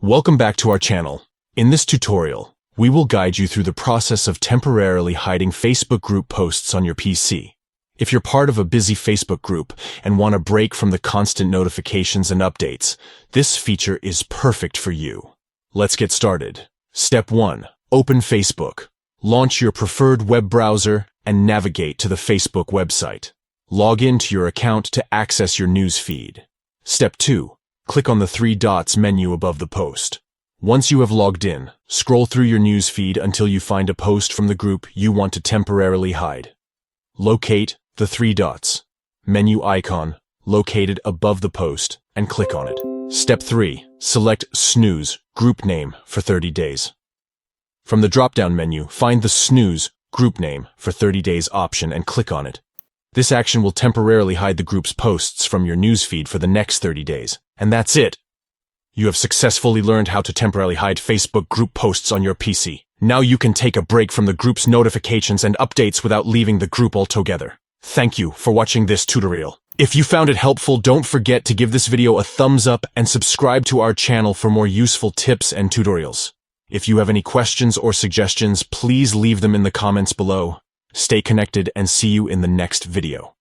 Welcome back to our channel. In this tutorial, we will guide you through the process of temporarily hiding Facebook group posts on your PC. If you're part of a busy Facebook group and want a break from the constant notifications and updates, this feature is perfect for you. Let's get started. Step 1. Open Facebook. Launch your preferred web browser and navigate to the Facebook website. Log in to your account to access your news feed. Step 2. Click on the three dots menu above the post. Once you have logged in, scroll through your news feed until you find a post from the group you want to temporarily hide. Locate the three dots menu icon located above the post and click on it. Step 3. Select Snooze group name for 30 days. From the drop-down menu, find the Snooze group name for 30 days option and click on it. This action will temporarily hide the group's posts from your newsfeed for the next 30 days. And that's it. You have successfully learned how to temporarily hide Facebook group posts on your PC. Now you can take a break from the group's notifications and updates without leaving the group altogether. Thank you for watching this tutorial. If you found it helpful, don't forget to give this video a thumbs up and subscribe to our channel for more useful tips and tutorials. If you have any questions or suggestions, please leave them in the comments below. Stay connected and see you in the next video.